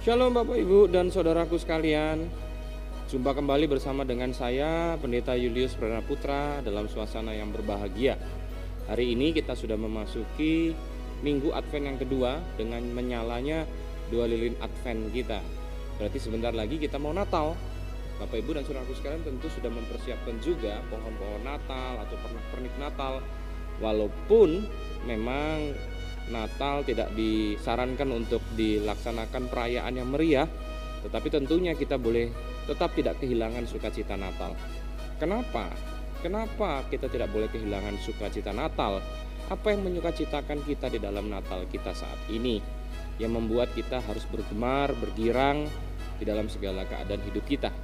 Shalom Bapak Ibu dan Saudaraku sekalian. Jumpa kembali bersama dengan saya Pendeta Julius Pradana Putra dalam suasana yang berbahagia. Hari ini kita sudah memasuki Minggu Advent yang kedua dengan menyalanya 2 lilin Advent kita. Berarti sebentar lagi kita mau Natal. Bapak Ibu dan Saudaraku sekalian tentu sudah mempersiapkan juga pohon-pohon Natal atau pernak-pernik Natal. Walaupun memang Natal tidak disarankan untuk dilaksanakan perayaan yang meriah, tetapi tentunya kita boleh tetap tidak kehilangan sukacita Natal. Kenapa? Kenapa kita tidak boleh kehilangan sukacita Natal? Apa yang menyukacitakan kita di dalam Natal kita saat ini, yang membuat kita harus bergemar, bergirang di dalam segala keadaan hidup kita?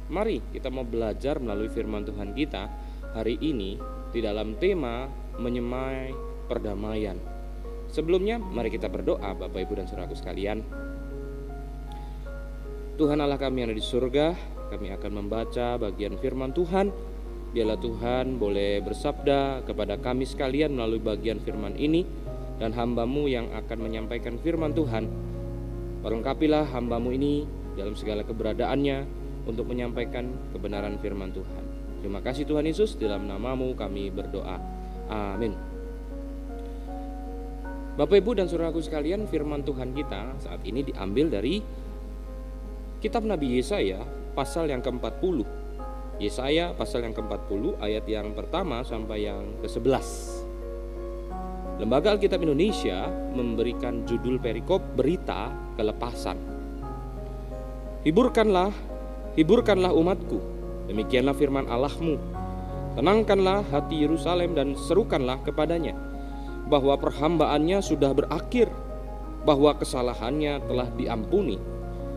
Mari kita mau belajar melalui firman Tuhan kita hari ini di dalam tema menyemai perdamaian. Sebelumnya mari kita berdoa Bapak Ibu dan Saudaraku sekalian. Tuhan Allah kami yang ada di surga, kami akan membaca bagian firman Tuhan. Biarlah Tuhan boleh bersabda kepada kami sekalian melalui bagian firman ini, dan hamba-Mu yang akan menyampaikan firman Tuhan, perlengkapilah hamba-Mu ini dalam segala keberadaannya untuk menyampaikan kebenaran firman Tuhan. Terima kasih Tuhan Yesus, dalam nama-Mu kami berdoa. Amin. Bapak Ibu dan Saudaraku sekalian, firman Tuhan kita saat ini diambil dari kitab Nabi Yesaya pasal yang ke-40. Yesaya pasal yang ke-40 ayat yang pertama sampai yang ke-11. Lembaga Alkitab Indonesia memberikan judul perikop berita kelepasan. Hiburkanlah umatku, demikianlah firman Allahmu. Tenangkanlah hati Yerusalem dan serukanlah kepadanya bahwa perhambaannya sudah berakhir, bahwa kesalahannya telah diampuni,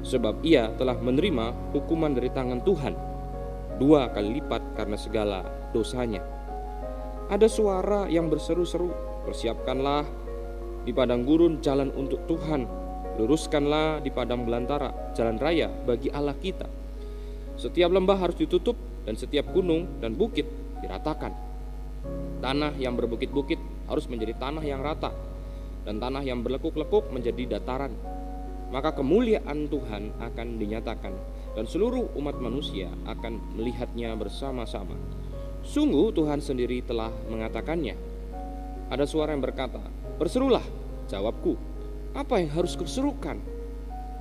sebab ia telah menerima hukuman dari tangan Tuhan 2 kali lipat karena segala dosanya. Ada suara yang berseru-seru, persiapkanlah di padang gurun jalan untuk Tuhan, luruskanlah di padang belantara jalan raya bagi Allah kita. Setiap lembah harus ditutup dan setiap gunung dan bukit diratakan. Tanah yang berbukit-bukit harus menjadi tanah yang rata, dan tanah yang berlekuk-lekuk menjadi dataran. Maka kemuliaan Tuhan akan dinyatakan, dan seluruh umat manusia akan melihatnya bersama-sama. Sungguh Tuhan sendiri telah mengatakannya. Ada suara yang berkata, berserulah. Jawabku, apa yang harus kuserukan?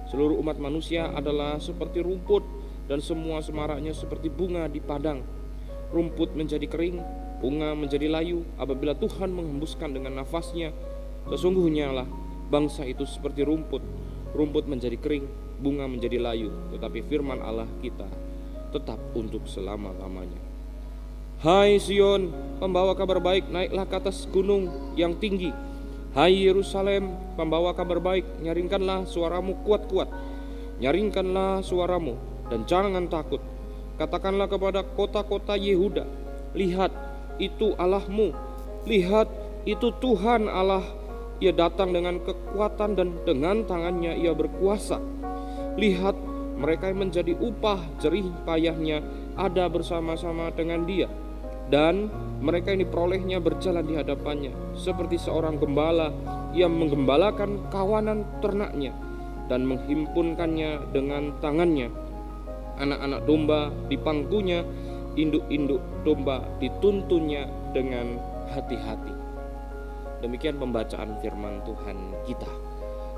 Seluruh umat manusia adalah seperti rumput, dan semua semaraknya seperti bunga di padang. Rumput menjadi kering, bunga menjadi layu apabila Tuhan menghembuskan dengan nafasnya. Sesungguhnya lah bangsa itu seperti rumput. Rumput menjadi kering, bunga menjadi layu, tetapi firman Allah kita tetap untuk selama-lamanya. Hai Sion, pembawa kabar baik, naiklah ke atas gunung yang tinggi. Hai Yerusalem, pembawa kabar baik, nyaringkanlah suaramu kuat-kuat. Nyaringkanlah suaramu dan jangan takut. Katakanlah kepada kota-kota Yehuda, lihat, itu Allahmu, lihat, itu Tuhan Allah. Ia datang dengan kekuatan dan dengan tangannya ia berkuasa. Lihat, mereka yang menjadi upah jerih payahnya ada bersama-sama dengan dia, dan mereka yang diperolehnya berjalan di hadapannya seperti seorang gembala. Ia menggembalakan kawanan ternaknya dan menghimpunkannya dengan tangannya. Anak-anak domba di pangkunya, induk-induk domba dituntunnya dengan hati-hati. Demikian pembacaan firman Tuhan kita.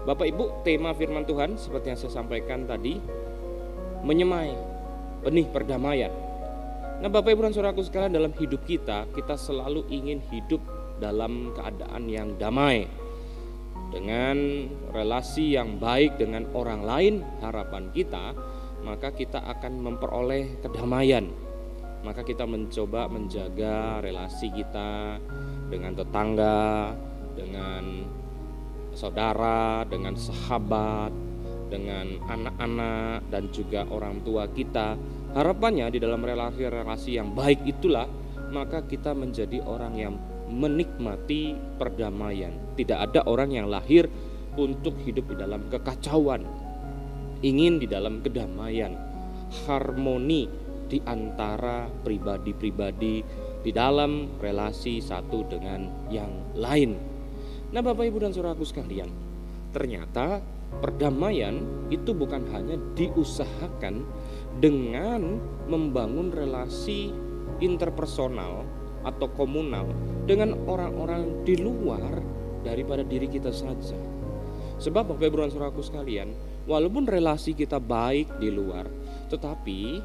Bapak Ibu, tema firman Tuhan seperti yang saya sampaikan tadi, menyemai benih perdamaian. Nah Bapak Ibu dan Saudaraku sekalian, dalam hidup kita selalu ingin hidup dalam keadaan yang damai, dengan relasi yang baik dengan orang lain. Harapan kita, maka kita akan memperoleh kedamaian. Maka kita mencoba menjaga relasi kita dengan tetangga, dengan saudara, dengan sahabat, dengan anak-anak, dan juga orang tua kita. Harapannya di dalam relasi-relasi yang baik itulah maka kita menjadi orang yang menikmati perdamaian. Tidak ada orang yang lahir untuk hidup di dalam kekacauan. Ingin di dalam kedamaian, harmoni di antara pribadi-pribadi di dalam relasi satu dengan yang lain. Nah Bapak Ibu dan Saudaraku sekalian, ternyata perdamaian itu bukan hanya diusahakan dengan membangun relasi interpersonal atau komunal dengan orang-orang di luar daripada diri kita saja. Sebab Bapak Ibu dan Saudaraku sekalian, walaupun relasi kita baik di luar, tetapi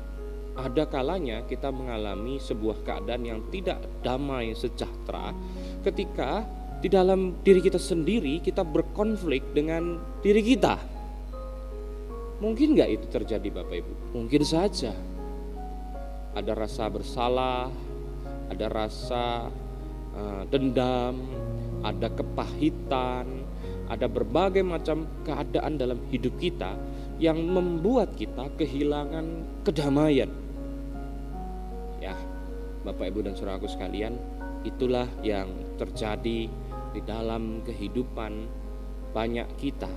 ada kalanya kita mengalami sebuah keadaan yang tidak damai sejahtera ketika di dalam diri kita sendiri kita berkonflik dengan diri kita. Mungkin gak itu terjadi Bapak Ibu? Mungkin saja. Ada rasa bersalah, ada rasa dendam, ada kepahitan, ada berbagai macam keadaan dalam hidup kita yang membuat kita kehilangan kedamaian. Ya, Bapak Ibu dan Saudaraku sekalian, itulah yang terjadi di dalam kehidupan banyak kita,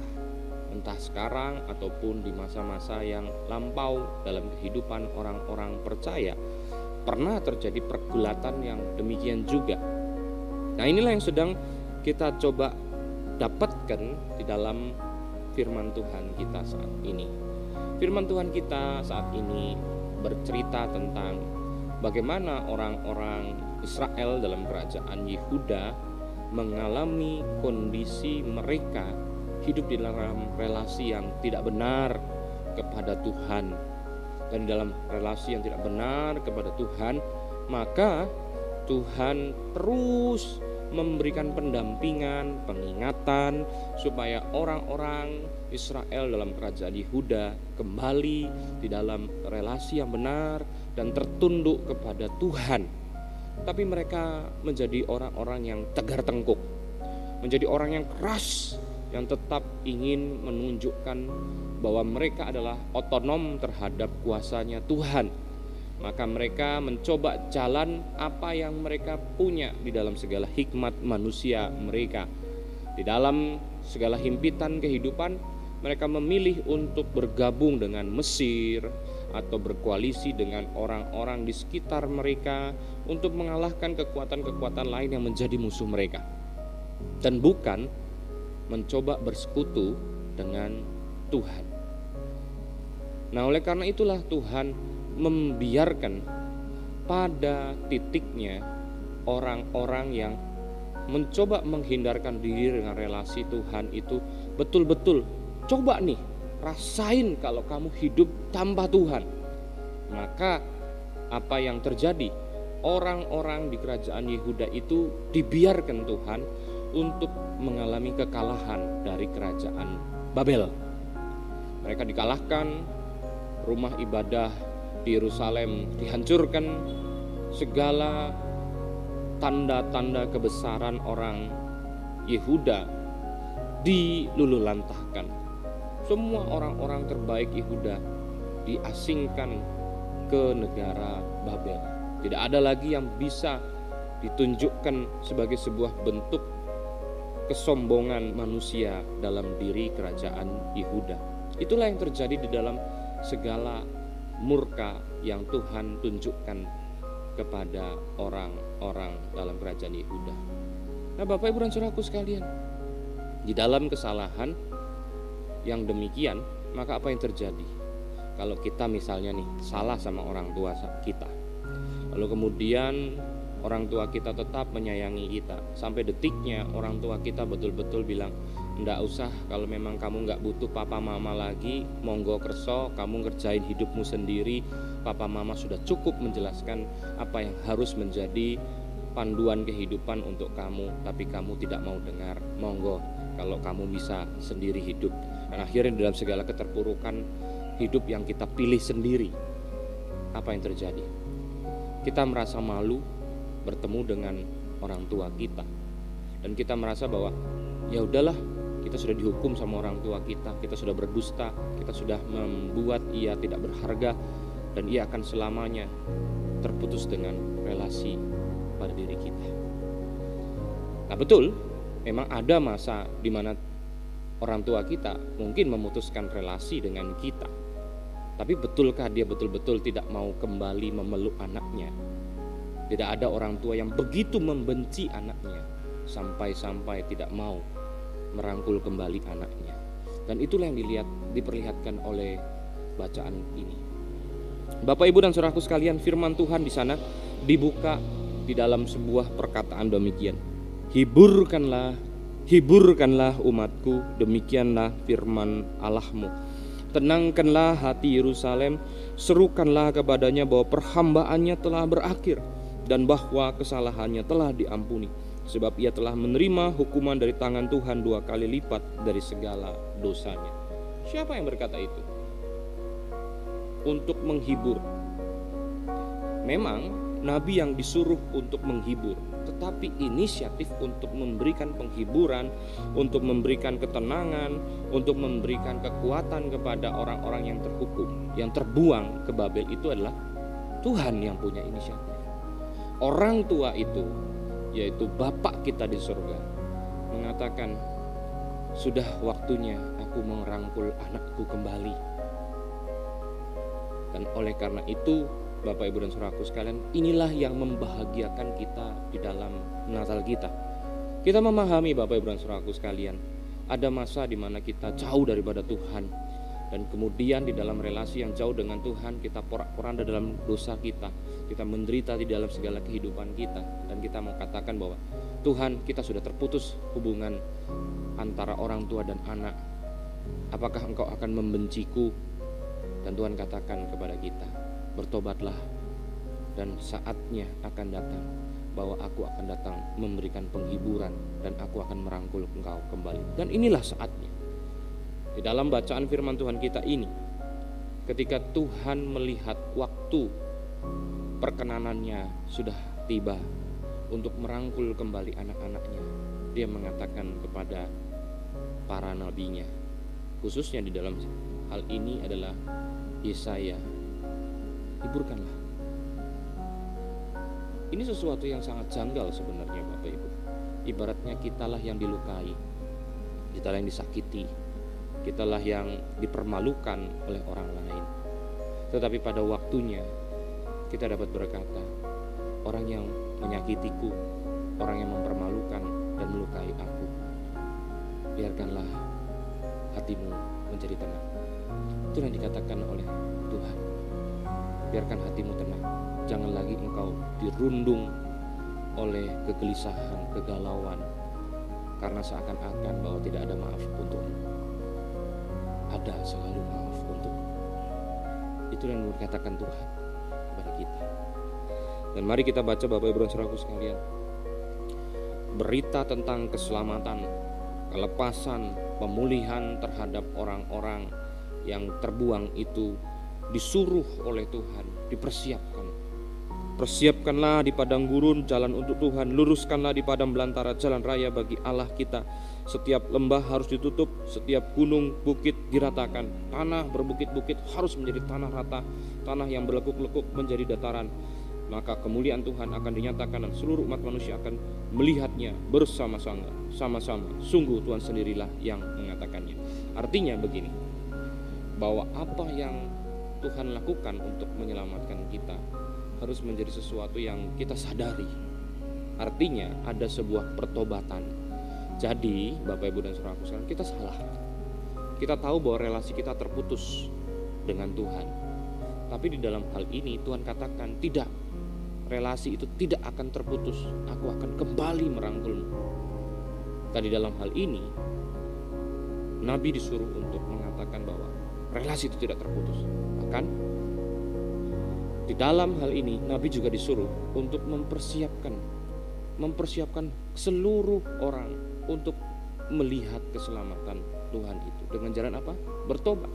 entah sekarang ataupun di masa-masa yang lampau dalam kehidupan orang-orang percaya. Pernah terjadi pergulatan yang demikian juga. Nah, inilah yang sedang kita coba dapatkan di dalam firman Tuhan kita saat ini. Firman Tuhan kita saat ini bercerita tentang bagaimana orang-orang Israel dalam kerajaan Yehuda mengalami kondisi mereka hidup di dalam relasi yang tidak benar kepada Tuhan. Dan dalam relasi yang tidak benar kepada Tuhan, maka Tuhan terus memberikan pendampingan, pengingatan supaya orang-orang Israel dalam kerajaan Yehuda kembali di dalam relasi yang benar dan tertunduk kepada Tuhan. Tapi mereka menjadi orang-orang yang tegar tengkuk, menjadi orang yang keras, yang tetap ingin menunjukkan bahwa mereka adalah otonom terhadap kuasanya Tuhan. Maka mereka mencoba jalan apa yang mereka punya di dalam segala hikmat manusia mereka. Di dalam segala himpitan kehidupan, mereka memilih untuk bergabung dengan Mesir atau berkoalisi dengan orang-orang di sekitar mereka untuk mengalahkan kekuatan-kekuatan lain yang menjadi musuh mereka. Dan bukan mencoba bersekutu dengan Tuhan. Nah, oleh karena itulah Tuhan membiarkan pada titiknya orang-orang yang mencoba menghindarkan diri dengan relasi Tuhan itu betul-betul coba nih rasain kalau kamu hidup tanpa Tuhan. Maka apa yang terjadi? Orang-orang di kerajaan Yehuda itu dibiarkan Tuhan untuk mengalami kekalahan dari kerajaan Babel. Mereka dikalahkan, rumah ibadah di Yerusalem dihancurkan, segala tanda-tanda kebesaran orang Yehuda dilululantahkan. Semua orang-orang terbaik Yehuda diasingkan ke negara Babel. Tidak ada lagi yang bisa ditunjukkan sebagai sebuah bentuk kesombongan manusia dalam diri kerajaan Yehuda. Itulah yang terjadi di dalam segala murka yang Tuhan tunjukkan kepada orang-orang dalam kerajaan Yehuda. Nah, Bapak Ibu dan Saudaraku sekalian, di dalam kesalahan yang demikian, maka apa yang terjadi? Kalau kita misalnya nih salah sama orang tua kita, lalu kemudian orang tua kita tetap menyayangi kita, sampai detiknya orang tua kita betul-betul bilang, nggak usah, kalau memang kamu nggak butuh papa mama lagi, monggo kerso, kamu ngerjain hidupmu sendiri, papa mama sudah cukup menjelaskan apa yang harus menjadi panduan kehidupan untuk kamu, tapi kamu tidak mau dengar, monggo kalau kamu bisa sendiri hidup. Dan akhirnya dalam segala keterpurukan hidup yang kita pilih sendiri, apa yang terjadi? Kita merasa malu bertemu dengan orang tua kita, dan kita merasa bahwa ya udahlah, kita sudah dihukum sama orang tua kita sudah berdusta, kita sudah membuat ia tidak berharga, dan ia akan selamanya terputus dengan relasi pada diri kita. Nah, betul, memang ada masa di mana orang tua kita mungkin memutuskan relasi dengan kita. Tapi betulkah dia betul-betul tidak mau kembali memeluk anaknya? Tidak ada orang tua yang begitu membenci anaknya sampai-sampai tidak mau merangkul kembali anaknya. Dan itulah yang diperlihatkan oleh bacaan ini. Bapak, Ibu, dan saudaraku sekalian, firman Tuhan di sana dibuka di dalam sebuah perkataan demikian. Hiburkanlah umatku, demikianlah firman Allahmu. Tenangkanlah hati Yerusalem, serukanlah kepadanya bahwa perhambaannya telah berakhir dan bahwa kesalahannya telah diampuni, sebab ia telah menerima hukuman dari tangan Tuhan 2 kali lipat dari segala dosanya. Siapa yang berkata itu? Untuk menghibur. Memang nabi yang disuruh untuk menghibur, tetapi inisiatif untuk memberikan penghiburan, untuk memberikan ketenangan, untuk memberikan kekuatan kepada orang-orang yang terhukum, yang terbuang ke Babel, itu adalah Tuhan yang punya inisiatif. Orang tua itu, yaitu Bapak kita di surga, mengatakan, sudah waktunya aku merangkul anakku kembali. Dan oleh karena itu, Bapak, Ibu, dan saudaraku sekalian, inilah yang membahagiakan kita di dalam Natal kita. Kita memahami, Bapak, Ibu, dan saudaraku sekalian, ada masa di mana kita jauh daripada Tuhan, dan kemudian di dalam relasi yang jauh dengan Tuhan kita porak-poranda dalam dosa kita menderita di dalam segala kehidupan kita, dan kita mau katakan bahwa Tuhan, kita sudah terputus hubungan antara orang tua dan anak. Apakah Engkau akan membenciku? Dan Tuhan katakan kepada kita, bertobatlah, dan saatnya akan datang bahwa aku akan datang memberikan penghiburan, dan aku akan merangkul engkau kembali. Dan inilah saatnya. Di dalam bacaan firman Tuhan kita ini, ketika Tuhan melihat waktu perkenanannya sudah tiba untuk merangkul kembali anak-anaknya, Dia mengatakan kepada para nabinya, khususnya di dalam hal ini adalah Yesaya, hiburkanlah. Ini sesuatu yang sangat janggal sebenarnya, Bapak Ibu. Ibaratnya kitalah yang dilukai, kitalah yang disakiti, kitalah yang dipermalukan oleh orang lain. Tetapi pada waktunya kita dapat berkata, orang yang menyakitiku, orang yang mempermalukan dan melukai aku, biarkanlah hatimu menjadi tenang. Itu yang dikatakan oleh Tuhan. Biarkan hatimu tenang. Jangan lagi engkau dirundung oleh kegelisahan, kegalauan, karena seakan-akan bahwa tidak ada maaf untukmu. Ada selalu maaf untukmu. Itu yang dikatakan Tuhan kepada kita. Dan mari kita baca, Bapak, Ibu, dan saudaraku sekalian, berita tentang keselamatan, kelepasan, pemulihan terhadap orang-orang yang terbuang itu disuruh oleh Tuhan, dipersiapkan. Persiapkanlah di padang gurun jalan untuk Tuhan, luruskanlah di padang belantara jalan raya bagi Allah kita. Setiap lembah harus ditutup, setiap gunung bukit diratakan, tanah berbukit-bukit harus menjadi tanah rata, tanah yang berlekuk-lekuk menjadi dataran. Maka kemuliaan Tuhan akan dinyatakan dan seluruh umat manusia akan melihatnya bersama-sama. Sungguh Tuhan sendirilah yang mengatakannya. Artinya begini, bahwa apa yang Tuhan lakukan untuk menyelamatkan kita harus menjadi sesuatu yang kita sadari. Artinya ada sebuah pertobatan. Jadi Bapak, Ibu, dan saudaraku sekalian, kita salah. Kita tahu bahwa relasi kita terputus dengan Tuhan. Tapi di dalam hal ini Tuhan katakan tidak. Relasi itu tidak akan terputus. Aku akan kembali merangkulmu. Tadi dalam hal ini Nabi disuruh untuk mengatakan bahwa relasi itu tidak terputus. Bahkan di dalam hal ini Nabi juga disuruh untuk mempersiapkan seluruh orang untuk melihat keselamatan Tuhan itu. Dengan jalan apa? Bertobat.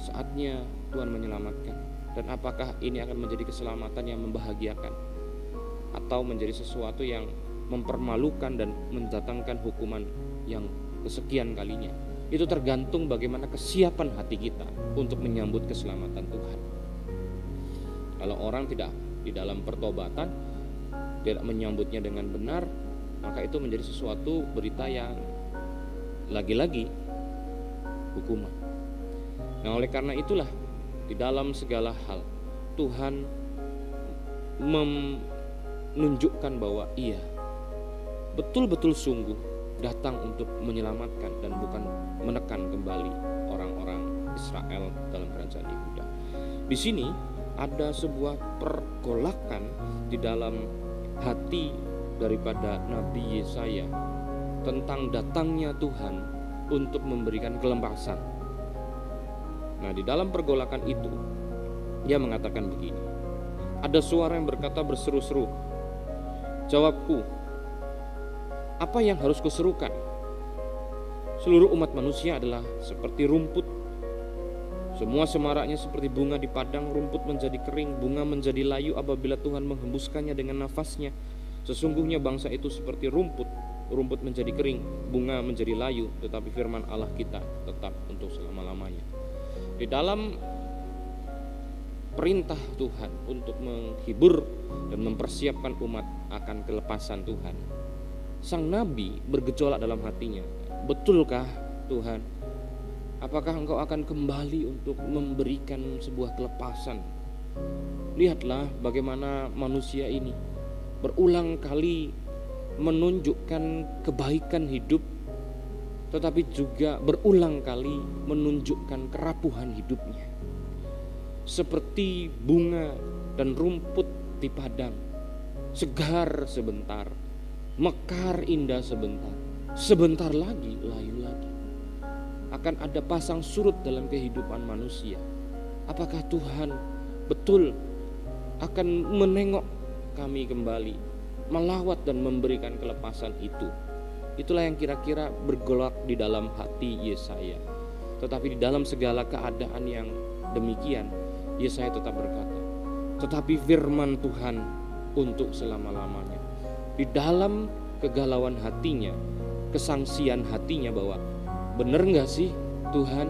Saatnya Tuhan menyelamatkan. Dan apakah ini akan menjadi keselamatan yang membahagiakan, atau menjadi sesuatu yang mempermalukan dan mendatangkan hukuman yang kesekian kalinya? Itu tergantung bagaimana kesiapan hati kita untuk menyambut keselamatan Tuhan. Kalau orang tidak di dalam pertobatan, tidak menyambutnya dengan benar, maka itu menjadi sesuatu berita yang lagi-lagi hukuman. Nah, oleh karena itulah di dalam segala hal Tuhan menunjukkan bahwa iya, betul-betul sungguh datang untuk menyelamatkan dan bukan menekan kembali orang-orang Israel dalam kerajaan Yehuda. Di sini ada sebuah pergolakan di dalam hati daripada Nabi Yesaya tentang datangnya Tuhan untuk memberikan kelepasan. Nah, di dalam pergolakan itu dia mengatakan begini. Ada suara yang berkata berseru-seru, "Jawabku, apa yang harus kuserukan? Seluruh umat manusia adalah seperti rumput. Semua semaraknya seperti bunga di padang, rumput menjadi kering, bunga menjadi layu apabila Tuhan menghembuskannya dengan nafasnya. Sesungguhnya bangsa itu seperti rumput, rumput menjadi kering, bunga menjadi layu, tetapi firman Allah kita tetap untuk selama-lamanya." Di dalam perintah Tuhan untuk menghibur dan mempersiapkan umat akan kelepasan Tuhan, sang nabi bergejolak dalam hatinya. Betulkah Tuhan? Apakah engkau akan kembali untuk memberikan sebuah kelepasan? Lihatlah bagaimana manusia ini berulang kali menunjukkan kebaikan hidup, tetapi juga berulang kali menunjukkan kerapuhan hidupnya. Seperti bunga dan rumput di padang, segar sebentar, mekar indah sebentar, sebentar lagi layu lagi. Akan ada pasang surut dalam kehidupan manusia. Apakah Tuhan betul akan menengok kami kembali, melawat dan memberikan kelepasan itu? Itulah yang kira-kira bergolak di dalam hati Yesaya. Tetapi di dalam segala keadaan yang demikian, Yesaya tetap berkata, tetapi firman Tuhan untuk selama-lamanya. Di dalam kegalauan hatinya, kesangsian hatinya bahwa benar gak sih Tuhan,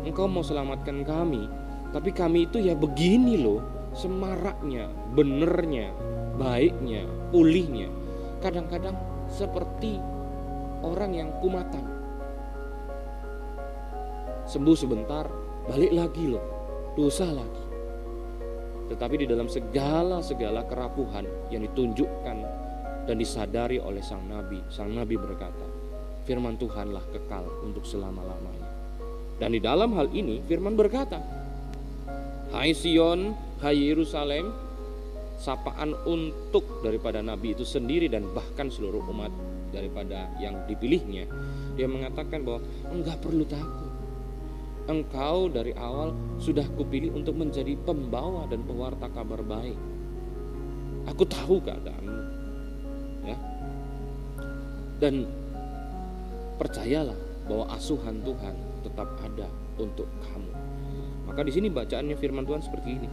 engkau mau selamatkan kami, tapi kami itu ya begini loh, semaraknya, benernya, baiknya, pulihnya. Kadang-kadang seperti orang yang kumatan, sembuh sebentar, balik lagi loh, dosa lagi. Tetapi di dalam segala kerapuhan yang ditunjukkan dan disadari oleh sang nabi berkata, firman Tuhanlah kekal untuk selama-lamanya. Dan di dalam hal ini firman berkata, hai Sion, hai Yerusalem, sapaan untuk daripada nabi itu sendiri dan bahkan seluruh umat daripada yang dipilihnya. Dia mengatakan bahwa enggak perlu takut. Engkau dari awal sudah kupilih untuk menjadi pembawa dan pewarta kabar baik. Aku tahu keadaanmu, ya. Dan percayalah bahwa asuhan Tuhan tetap ada untuk kamu. Maka di sini bacaannya firman Tuhan seperti ini.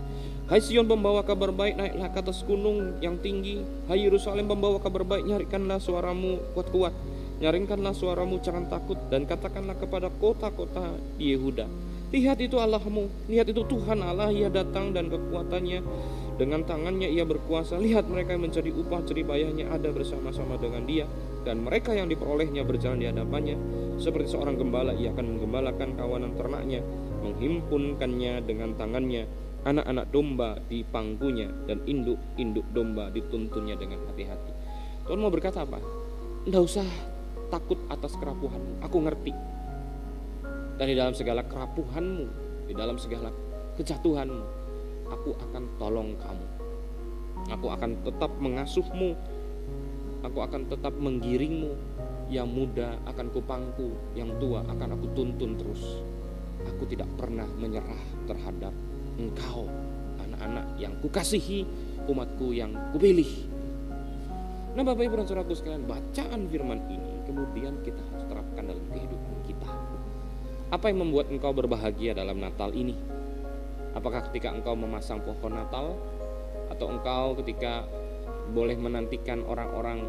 Hai Sion pembawa kabar baik, naiklah ke atas gunung yang tinggi. Hai Yerusalem pembawa kabar baik, nyarikanlah suaramu kuat-kuat. Nyaringkanlah suaramu, jangan takut, dan katakanlah kepada kota-kota di Yehuda, lihat itu Allahmu, lihat itu Tuhan Allah, ia datang dan kekuatannya, dengan tangannya ia berkuasa. Lihat mereka yang mencari upah jeripayahnya ada bersama-sama dengan dia, dan mereka yang diperolehnya berjalan di hadapannya. Seperti seorang gembala ia akan menggembalakan kawanan ternaknya, menghimpunkannya dengan tangannya. Anak-anak domba di pangkunya dan induk-induk domba dituntunnya dengan hati-hati. Tuhan mau berkata apa? Tidak usah takut atas kerapuhanmu, aku ngerti. Dan di dalam segala kerapuhanmu, di dalam segala kejatuhanmu, aku akan tolong kamu. Aku akan tetap mengasuhmu, aku akan tetap menggiringmu. Yang muda akan kupangku, yang tua akan aku tuntun terus. Aku tidak pernah menyerah terhadap engkau, anak-anak yang kukasihi, umatku yang kupilih. Nah Bapak Ibu dan Saudaraku sekalian, bacaan firman ini kemudian kita harus terapkan dalam kehidupan kita. Apa yang membuat engkau berbahagia dalam Natal ini? Apakah ketika engkau memasang pohon Natal, atau engkau ketika boleh menantikan orang-orang,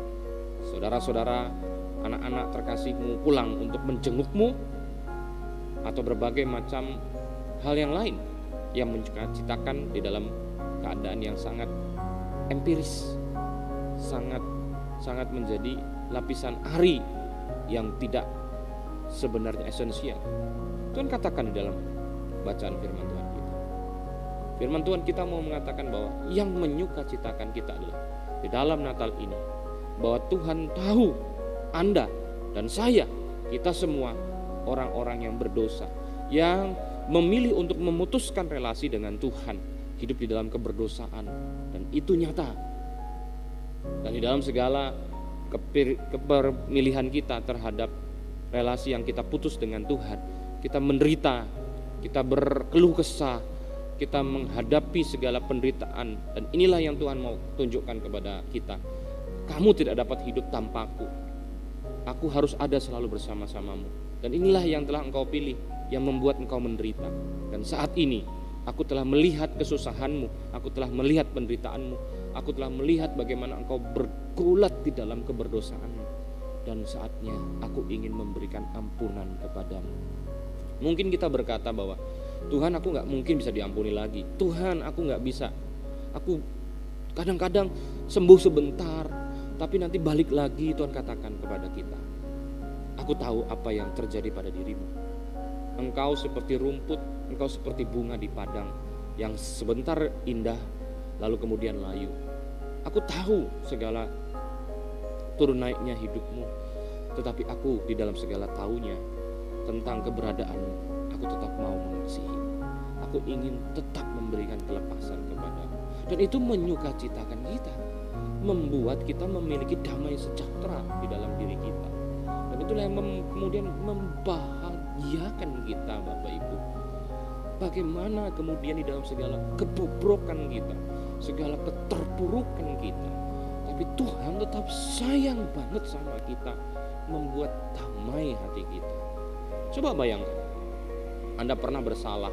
saudara-saudara, anak-anak terkasihmu pulang untuk menjengukmu, atau berbagai macam hal yang lain yang menciptakan di dalam keadaan yang sangat empiris, sangat menjadi lapisan ari yang tidak sebenarnya esensial. Tuhan katakan di dalam bacaan firman Tuhan kita. Firman Tuhan kita mau mengatakan bahwa yang menyukacitakan kita adalah di dalam Natal ini, bahwa Tuhan tahu Anda Dan kita semua orang-orang yang berdosa, yang memilih untuk memutuskan relasi dengan Tuhan, hidup di dalam keberdosaan, dan itu nyata. Dan di dalam segala kepemilihan kita terhadap relasi yang kita putus dengan Tuhan, kita menderita, kita berkeluh kesah, kita menghadapi segala penderitaan. Dan inilah yang Tuhan mau tunjukkan kepada kita. Kamu tidak dapat hidup tanpaku. Aku harus ada selalu bersama-samamu. Dan inilah yang telah engkau pilih, yang membuat engkau menderita. Dan saat ini aku telah melihat kesusahanmu, aku telah melihat penderitaanmu, aku telah melihat bagaimana engkau bergulat di dalam keberdosaanmu. Dan saatnya aku ingin memberikan ampunan kepadamu. Mungkin kita berkata bahwa Tuhan, aku gak mungkin bisa diampuni lagi. Tuhan, aku gak bisa. Aku kadang-kadang sembuh sebentar, tapi nanti balik lagi. Tuhan katakan kepada kita, aku tahu apa yang terjadi pada dirimu. Engkau seperti rumput, engkau seperti bunga di padang yang sebentar indah lalu kemudian layu. Aku tahu segala turun naiknya hidupmu, tetapi aku di dalam segala tahunya tentang keberadaanmu, aku tetap mau mengasihi. Aku ingin tetap memberikan kelepasan kepadamu. Dan itu menyukacitakan kita, membuat kita memiliki damai sejahtera di dalam diri kita. Dan itulah yang kemudian membahagiakan kita, Bapak Ibu. Bagaimana kemudian di dalam segala kebobrokan kita, segala keterpurukan kita, tapi Tuhan tetap sayang banget sama kita, membuat damai hati kita. Coba bayangkan, Anda pernah bersalah,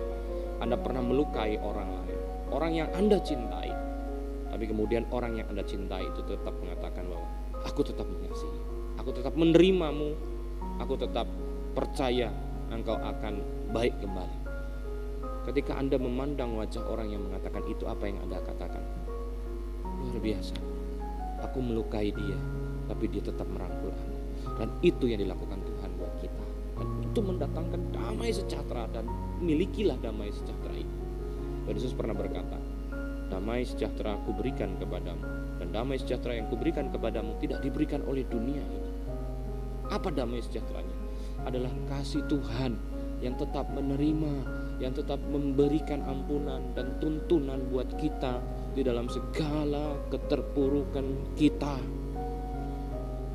Anda pernah melukai orang lain, orang yang Anda cintai, tapi kemudian orang yang Anda cintai itu tetap mengatakan bahwa aku tetap mengasihi, aku tetap menerimamu, aku tetap percaya engkau akan baik kembali. Ketika Anda memandang wajah orang yang mengatakan itu, apa yang Anda katakan? Luar biasa, aku melukai dia, tapi dia tetap merangkul aku. Dan itu yang dilakukan Tuhan buat kita. Dan itu mendatangkan damai sejahtera, dan milikilah damai sejahtera itu. Dan Yesus pernah berkata, damai sejahtera aku berikan kepadamu, dan damai sejahtera yang kuberikan kepadamu tidak diberikan oleh dunia ini. Apa damai sejahteranya? Adalah kasih Tuhan yang tetap menerima, yang tetap memberikan ampunan dan tuntunan buat kita di dalam segala keterpurukan kita.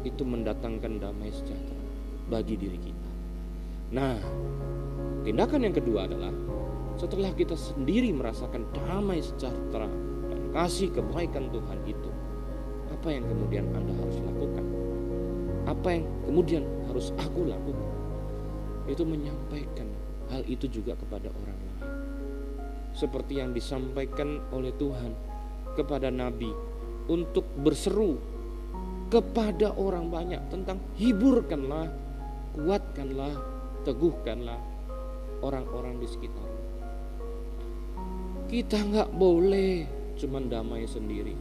Itu mendatangkan damai sejahtera bagi diri kita. Nah, tindakan yang kedua adalah setelah kita sendiri merasakan damai sejahtera dan kasih kebaikan Tuhan itu, apa yang kemudian Anda harus lakukan? Apa yang kemudian harus aku lakukan? Itu menyampaikan hal itu juga kepada orang lain. Seperti yang disampaikan oleh Tuhan kepada Nabi untuk berseru kepada orang banyak tentang hiburkanlah, kuatkanlah, teguhkanlah orang-orang di sekitar. Kita gak boleh cuman damai sendiri,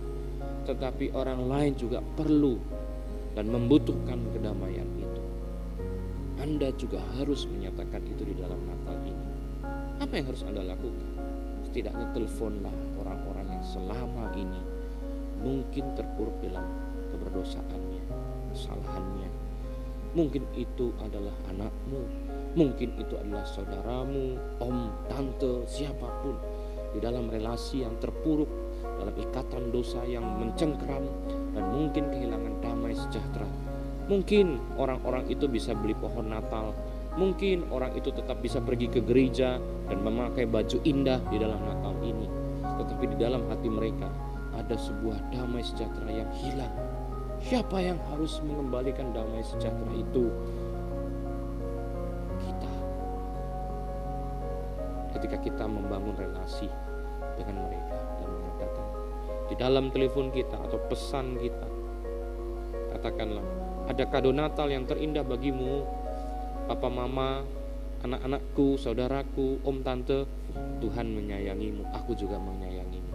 tetapi orang lain juga perlu dan membutuhkan kedamaian itu. Anda juga harus menyatakan itu di dalam Natal ini. Apa yang harus Anda lakukan? Setidaknya teleponlah orang-orang yang selama ini mungkin terpuruk dalam keberdosaannya, kesalahannya. Mungkin itu adalah anakmu, mungkin itu adalah saudaramu, om, tante, siapapun, di dalam relasi yang terpuruk, dalam ikatan dosa yang mencengkram, dan mungkin kehilangan damai sejahtera. Mungkin orang-orang itu bisa beli pohon Natal, mungkin orang itu tetap bisa pergi ke gereja dan memakai baju indah di dalam Natal ini, tetapi di dalam hati mereka ada sebuah damai sejahtera yang hilang. Siapa yang harus mengembalikan damai sejahtera itu? Kita. Ketika kita membangun relasi dengan mereka dan mengatakan di dalam telepon kita atau pesan kita, katakanlah, ada kado Natal yang terindah bagimu, papa mama, anak-anakku, saudaraku, om tante. Tuhan menyayangimu, aku juga menyayangimu.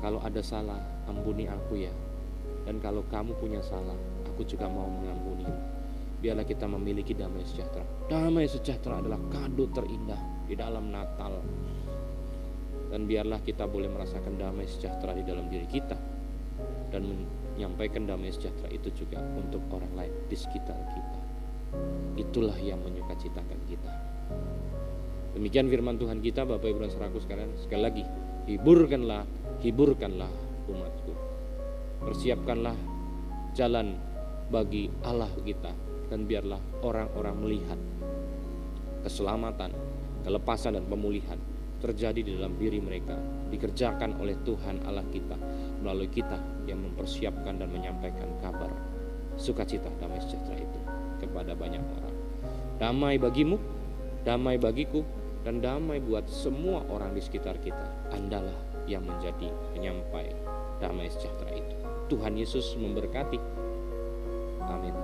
Kalau ada salah, ampuni aku ya. Dan kalau kamu punya salah, aku juga mau mengampuni. Biarlah kita memiliki damai sejahtera. Damai sejahtera adalah kado terindah di dalam Natal. Dan biarlah kita boleh merasakan damai sejahtera di dalam diri kita, dan menyampaikan damai sejahtera itu juga untuk orang lain di sekitar kita. Itulah yang menyukacitakan kita. Demikian firman Tuhan kita, Bapak Ibu dan saudaraku sekalian. Sekali lagi, hiburkanlah umatku. Persiapkanlah jalan bagi Allah kita, dan biarlah orang-orang melihat keselamatan, kelepasan dan pemulihan terjadi di dalam diri mereka, dikerjakan oleh Tuhan Allah kita melalui kita yang mempersiapkan dan menyampaikan kabar sukacita damai sejahtera itu kepada banyak orang. Damai bagimu, damai bagiku, dan damai buat semua orang di sekitar kita. Andalah yang menjadi penyampai damai sejahtera itu. Tuhan Yesus memberkati. Amin.